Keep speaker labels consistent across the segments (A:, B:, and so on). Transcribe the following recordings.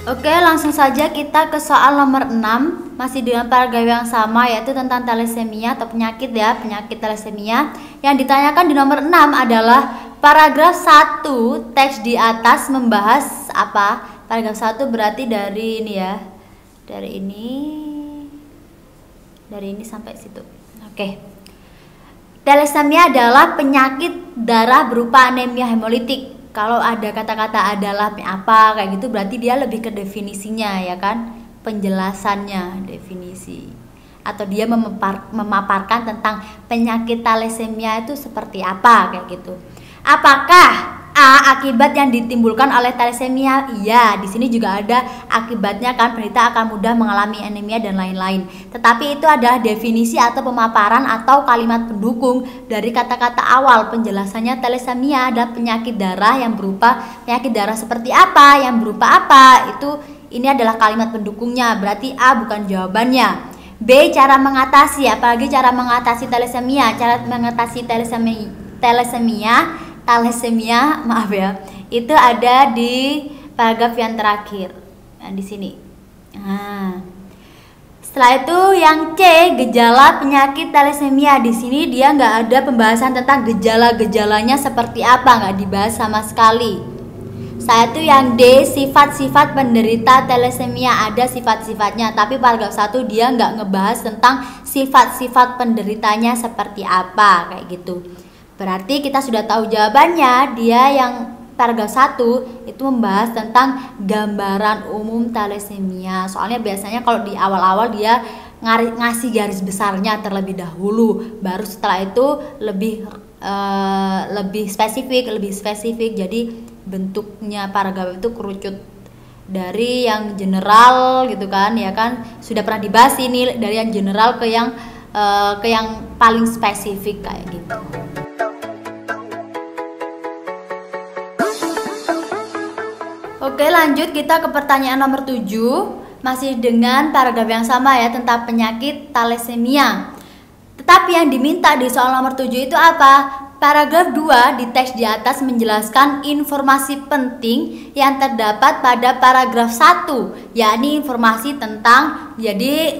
A: Oke, langsung saja kita ke soal nomor 6, masih dengan paragraf yang sama, yaitu tentang thalassemia atau penyakit ya, penyakit thalassemia. Yang ditanyakan di nomor 6 adalah paragraf 1 teks di atas membahas apa? Paragraf 1 berarti dari ini ya. Dari ini sampai situ. Oke. Thalassemia adalah penyakit darah berupa anemia hemolitik. Kalau ada kata-kata adalah apa kayak gitu berarti dia lebih ke definisinya ya kan, penjelasannya, definisi, atau dia memaparkan tentang penyakit thalassemia itu seperti apa kayak gitu. Apakah A, akibat yang ditimbulkan oleh thalassemia? Iya, di sini juga ada akibatnya kan, penderita akan mudah mengalami anemia dan lain-lain. Tetapi itu adalah definisi atau pemaparan atau kalimat pendukung dari kata-kata awal. Penjelasannya thalassemia adalah penyakit darah yang berupa penyakit darah seperti apa, yang berupa apa. Ini adalah kalimat pendukungnya, berarti A bukan jawabannya. B, cara mengatasi, apalagi cara mengatasi thalassemia. Cara mengatasi thalassemia, maaf ya, itu ada di paragraf yang terakhir. Nah, di sini. Nah, setelah itu yang C, gejala penyakit thalassemia. Di sini dia nggak ada pembahasan tentang gejala-gejalanya seperti apa, nggak dibahas sama sekali. Setelah itu yang D, sifat-sifat penderita thalassemia, ada sifat-sifatnya, tapi paragraf 1 dia nggak ngebahas tentang sifat-sifat penderitanya seperti apa kayak gitu. Berarti kita sudah tahu jawabannya. Dia yang paragraf 1 itu membahas tentang gambaran umum thalassemia. Soalnya biasanya kalau di awal-awal dia ngasih garis besarnya terlebih dahulu, baru setelah itu lebih spesifik. Jadi bentuknya paragraf itu kerucut dari yang general gitu kan, ya kan, sudah pernah dibahas ini, dari yang general ke yang paling spesifik kayak gitu. Oke, lanjut kita ke pertanyaan nomor 7, masih dengan paragraf yang sama ya, tentang penyakit thalassemia. Tetapi yang diminta di soal nomor 7 itu apa? Paragraf 2 di teks di atas menjelaskan informasi penting yang terdapat pada paragraf 1, yakni informasi tentang, jadi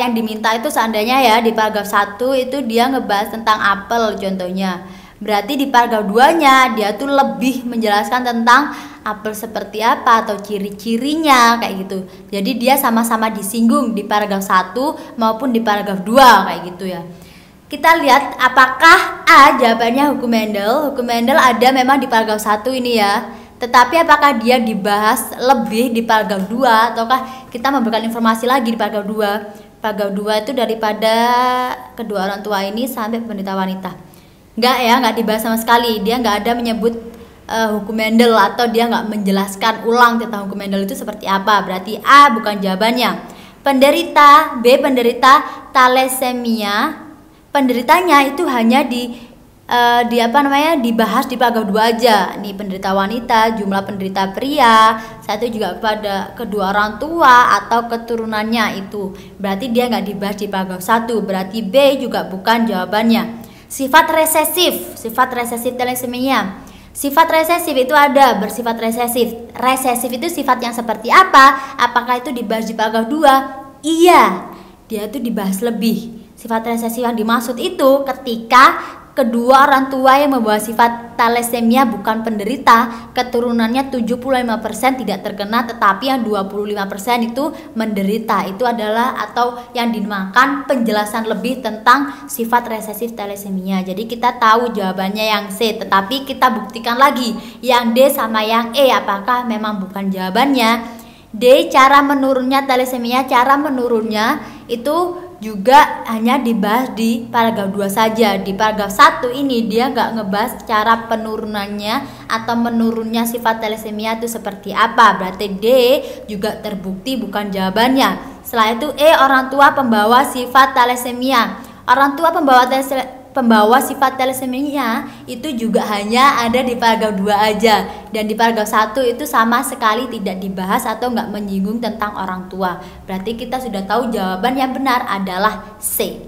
A: yang diminta itu seandainya ya di paragraf 1 itu dia ngebahas tentang apel contohnya. Berarti di paragraf 2-nya dia tuh lebih menjelaskan tentang apel seperti apa atau ciri-cirinya kayak gitu. Jadi dia sama-sama disinggung di paragraf 1 maupun di paragraf 2 kayak gitu ya. Kita lihat apakah A jawabannya hukum Mendel. Hukum Mendel ada memang di paragraf 1 ini ya. Tetapi apakah dia dibahas lebih di paragraf 2 ataukah kita memberikan informasi lagi di paragraf 2? Paragraf 2 itu daripada kedua orang tua ini sampai penderita wanita. Enggak ya, enggak dibahas sama sekali. Dia enggak ada menyebut hukum Mendel atau dia enggak menjelaskan ulang tentang hukum Mendel itu seperti apa. Berarti A bukan jawabannya. Penderita, B penderita thalassemia. Penderitanya itu hanya dibahas di paragraf 2 aja. Nih penderita wanita, jumlah penderita pria, satu juga kepada kedua orang tua atau keturunannya itu. Berarti dia enggak dibahas di paragraf 1. Berarti B juga bukan jawabannya. Sifat resesif thalassemia. Sifat resesif itu ada bersifat resesif. Resesif itu sifat yang seperti apa? Apakah itu dibahas di paragraf 2? Iya, dia itu dibahas lebih. Sifat resesif yang dimaksud itu ketika kedua orang tua yang membawa sifat thalassemia bukan penderita, keturunannya 75% tidak terkena, tetapi yang 25% itu menderita. Itu adalah atau yang dinamakan penjelasan lebih tentang sifat resesif thalassemia. Jadi kita tahu jawabannya yang C, tetapi kita buktikan lagi yang D sama yang E apakah memang bukan jawabannya. D, cara menurunnya thalassemia. Cara menurunnya itu juga hanya dibahas di paragraf 2 saja. Di paragraf 1 ini dia nggak ngebahas cara penurunannya atau menurunnya sifat thalassemia itu seperti apa. Berarti D juga terbukti bukan jawabannya. Setelah itu E, orang tua pembawa sifat thalassemia. Orang tua pembawa sifat thalassemia itu juga hanya ada di paragraf 2 aja, dan di paragraf 1 itu sama sekali tidak dibahas atau nggak menyinggung tentang orang tua. Berarti kita sudah tahu jawaban yang benar adalah C.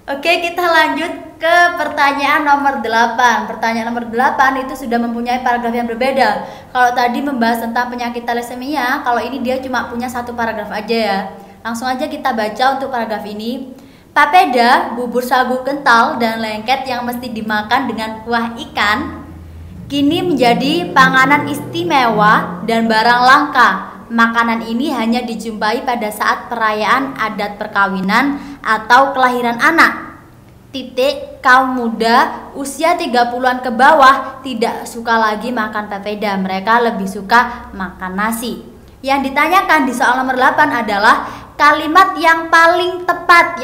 A: Oke, kita lanjut ke pertanyaan nomor 8. Pertanyaan nomor 8 itu sudah mempunyai paragraf yang berbeda. Kalau tadi membahas tentang penyakit thalassemia, kalau ini dia cuma punya satu paragraf aja ya. Langsung aja kita baca untuk paragraf ini. Papeda, bubur sagu kental dan lengket yang mesti dimakan dengan kuah ikan, kini menjadi panganan istimewa dan barang langka. Makanan ini hanya dijumpai pada saat perayaan adat perkawinan atau kelahiran anak. Kaum muda usia 30-an ke bawah tidak suka lagi makan papeda, mereka lebih suka makan nasi. Yang ditanyakan di soal nomor 8 adalah kalimat yang paling tepat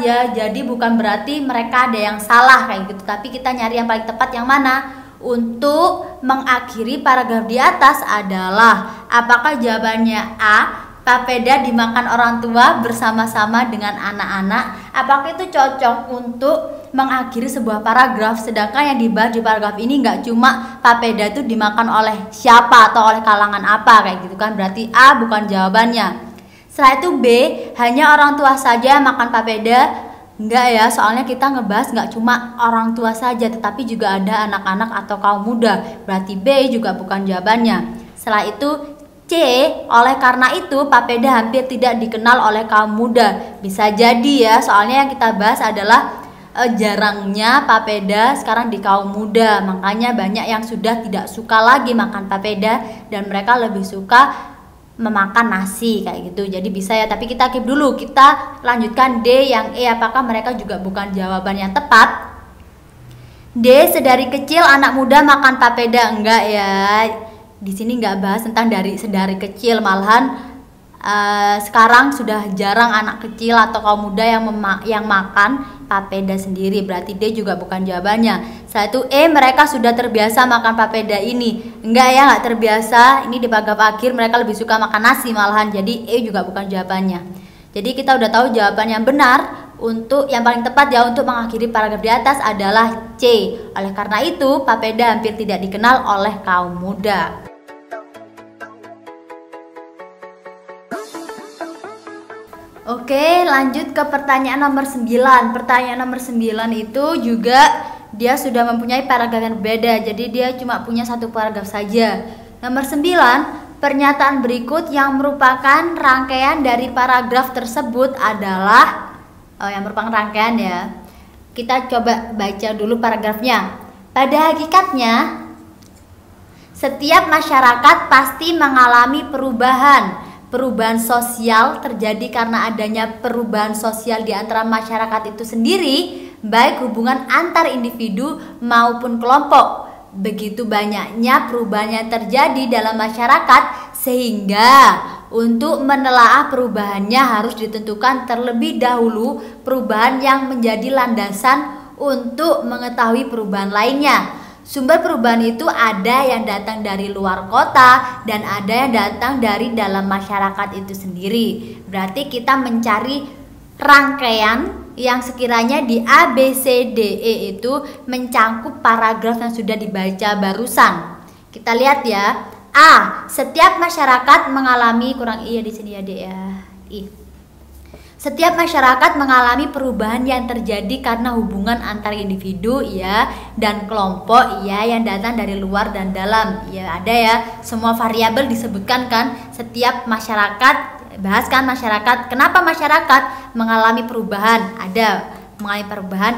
A: ya. Jadi bukan berarti mereka ada yang salah kayak gitu, tapi kita nyari yang paling tepat yang mana. Untuk mengakhiri paragraf di atas adalah apakah jawabannya A, papeda dimakan orang tua bersama-sama dengan anak-anak. Apakah itu cocok untuk mengakhiri sebuah paragraf? Sedangkan yang dibahas di paragraf ini nggak cuma papeda itu dimakan oleh siapa atau oleh kalangan apa kayak gitu kan. Berarti A bukan jawabannya. Setelah itu B, hanya orang tua saja yang makan papeda. Enggak ya, soalnya kita ngebahas nggak cuma orang tua saja, tetapi juga ada anak-anak atau kaum muda. Berarti B juga bukan jawabannya. Setelah itu C, oleh karena itu papeda hampir tidak dikenal oleh kaum muda. Bisa jadi ya, soalnya yang kita bahas adalah jarangnya papeda sekarang di kaum muda. Makanya banyak yang sudah tidak suka lagi makan papeda dan mereka lebih suka memakan nasi kayak gitu. Jadi bisa ya, tapi kita keep dulu. Kita lanjutkan D yang E, apakah mereka juga bukan jawaban yang tepat? D, sedari kecil anak muda makan papeda. Enggak ya. Di sini nggak bahas tentang sedari kecil, malahan sekarang sudah jarang anak kecil atau kaum muda yang makan papeda sendiri. Berarti D juga bukan jawabannya. Satu E, mereka sudah terbiasa makan papeda ini. Enggak ya, nggak terbiasa. Ini di paragraf akhir mereka lebih suka makan nasi malahan. Jadi E juga bukan jawabannya. Jadi kita udah tahu jawaban yang benar untuk yang paling tepat ya untuk mengakhiri paragraf di atas adalah C. Oleh karena itu papeda hampir tidak dikenal oleh kaum muda. Oke, lanjut ke pertanyaan nomor 9. Pertanyaan nomor 9 itu juga dia sudah mempunyai paragraf yang berbeda. Jadi dia cuma punya satu paragraf saja. Nomor 9, pernyataan berikut yang merupakan rangkaian dari paragraf tersebut adalah yang merupakan rangkaian ya. Kita coba baca dulu paragrafnya. Pada hakikatnya, setiap masyarakat pasti mengalami perubahan. Perubahan sosial terjadi karena adanya perubahan sosial di antara masyarakat itu sendiri, baik hubungan antar individu maupun kelompok. Begitu banyaknya perubahan yang terjadi dalam masyarakat sehingga untuk menelaah perubahannya harus ditentukan terlebih dahulu perubahan yang menjadi landasan untuk mengetahui perubahan lainnya. Sumber perubahan itu ada yang datang dari luar kota dan ada yang datang dari dalam masyarakat itu sendiri. Berarti kita mencari rangkaian yang sekiranya di A, B, C, D, E itu mencangkup paragraf yang sudah dibaca barusan. Kita lihat ya. A, setiap masyarakat mengalami di sini ya D ya. I. Setiap masyarakat mengalami perubahan yang terjadi karena hubungan antar individu ya dan kelompok ya yang datang dari luar dan dalam. Ya ada ya, semua variabel disebutkan kan. Setiap masyarakat, bahas kan masyarakat. Kenapa masyarakat mengalami perubahan? Ada mengalami perubahan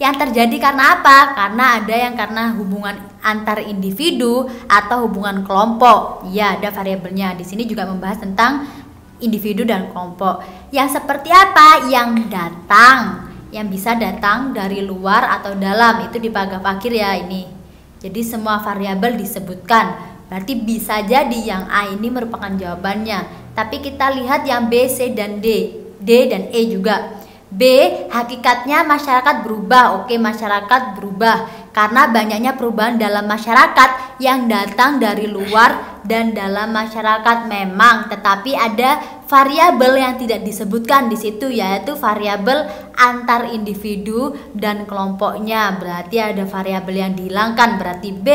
A: yang terjadi karena apa? Karena ada yang karena hubungan antar individu atau hubungan kelompok. Ya, ada variabelnya. Di sini juga membahas tentang individu dan kelompok. Yang seperti apa? Yang datang, yang bisa datang dari luar atau dalam, itu di paragraf akhir ya ini. Jadi semua variabel disebutkan. Berarti bisa jadi yang A ini merupakan jawabannya. Tapi kita lihat yang B, C dan D. D dan E juga. B, hakikatnya masyarakat berubah. Oke, masyarakat berubah karena banyaknya perubahan dalam masyarakat yang datang dari luar dan dalam masyarakat memang, tetapi ada variabel yang tidak disebutkan di situ yaitu variabel antar individu dan kelompoknya. Berarti ada variabel yang dihilangkan, berarti B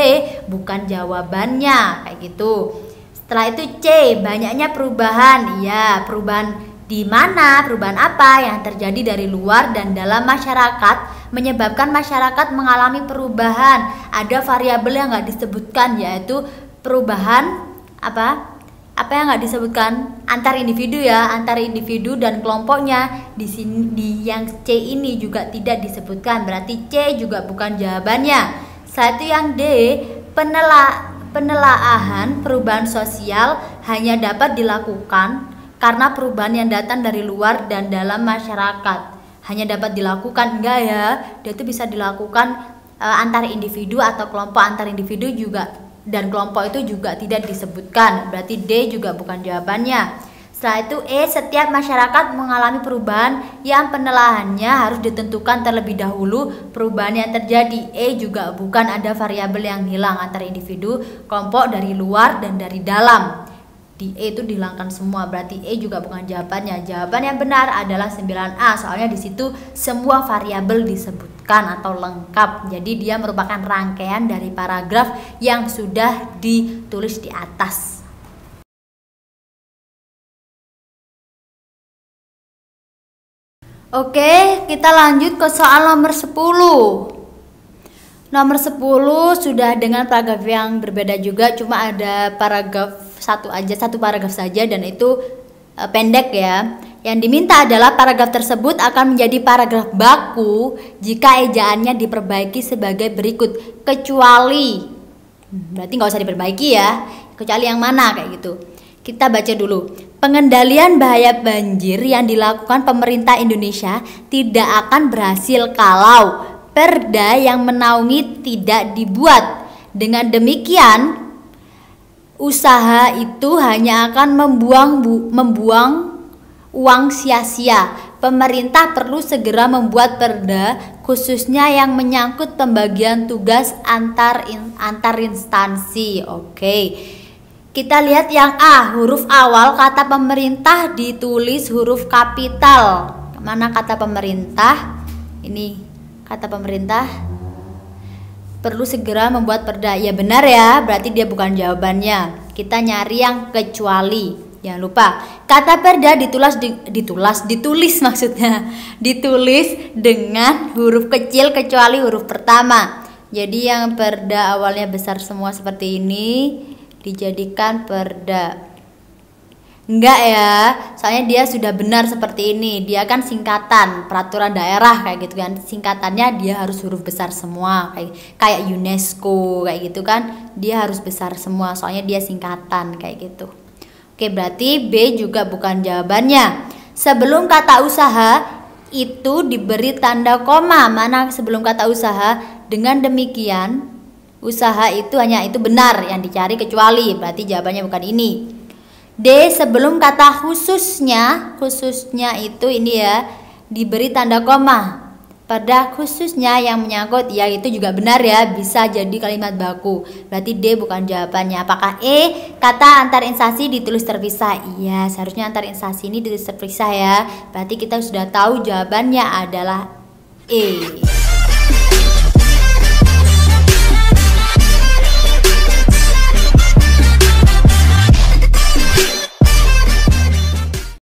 A: bukan jawabannya kayak gitu. Setelah itu C, banyaknya perubahan. Ya, perubahan Di mana perubahan apa yang terjadi dari luar dan dalam masyarakat menyebabkan masyarakat mengalami perubahan. Ada variabel yang nggak disebutkan, yaitu perubahan apa yang nggak disebutkan antar individu ya, antar individu dan kelompoknya. Di sini di yang C ini juga tidak disebutkan, berarti C juga bukan jawabannya. Satu yang D, penelaahan perubahan sosial hanya dapat dilakukan karena perubahan yang datang dari luar dan dalam masyarakat. Hanya dapat dilakukan, enggak ya, dia itu bisa dilakukan antar individu atau kelompok antar individu juga, dan kelompok itu juga tidak disebutkan, berarti D juga bukan jawabannya. Setelah itu E, setiap masyarakat mengalami perubahan yang penelaahannya harus ditentukan terlebih dahulu perubahan yang terjadi. E juga bukan, ada variabel yang hilang antara individu, kelompok, dari luar dan dari dalam. Di E itu dihilangkan semua, berarti E juga bukan jawabannya. Jawaban yang benar adalah 9A, soalnya di situ semua variabel disebutkan atau lengkap. Jadi dia merupakan rangkaian dari paragraf yang sudah ditulis di atas. Oke, kita lanjut ke soal nomor 10. Nomor 10 sudah dengan paragraf yang berbeda juga, cuma ada paragraf satu paragraf saja, dan itu pendek ya. Yang diminta adalah paragraf tersebut akan menjadi paragraf baku jika ejaannya diperbaiki sebagai berikut, kecuali, berarti nggak usah diperbaiki ya, kecuali yang mana kayak gitu. Kita baca dulu. Pengendalian bahaya banjir yang dilakukan pemerintah Indonesia tidak akan berhasil kalau perda yang menaungi tidak dibuat. Dengan demikian, usaha itu hanya akan membuang uang sia-sia. Pemerintah perlu segera membuat perda khususnya yang menyangkut pembagian tugas antar instansi. Oke. Kita lihat yang A, huruf awal kata pemerintah ditulis huruf kapital. Mana kata pemerintah? Ini kata pemerintah perlu segera membuat perda. Ya benar ya, berarti dia bukan jawabannya. Kita nyari yang kecuali. Jangan lupa, kata perda ditulis maksudnya. Ditulis dengan huruf kecil kecuali huruf pertama. Jadi yang perda awalnya besar semua seperti ini dijadikan perda. Enggak ya, soalnya dia sudah benar seperti ini. Dia kan singkatan peraturan daerah kayak gitu kan. Singkatannya dia harus huruf besar semua, kayak UNESCO kayak gitu kan. Dia harus besar semua soalnya dia singkatan kayak gitu. Oke, berarti B juga bukan jawabannya. Sebelum kata usaha itu diberi tanda koma. Mana sebelum kata usaha? Dengan demikian usaha itu hanya itu benar, yang dicari kecuali, berarti jawabannya bukan ini. D, sebelum kata khususnya itu ini ya, diberi tanda koma. Pada khususnya yang menyangkut, ya itu juga benar ya, bisa jadi kalimat baku. Berarti D bukan jawabannya. Apakah E, kata antar instansi ditulis terpisah? Iya, seharusnya antar instansi ini ditulis terpisah ya. Berarti kita sudah tahu jawabannya adalah E.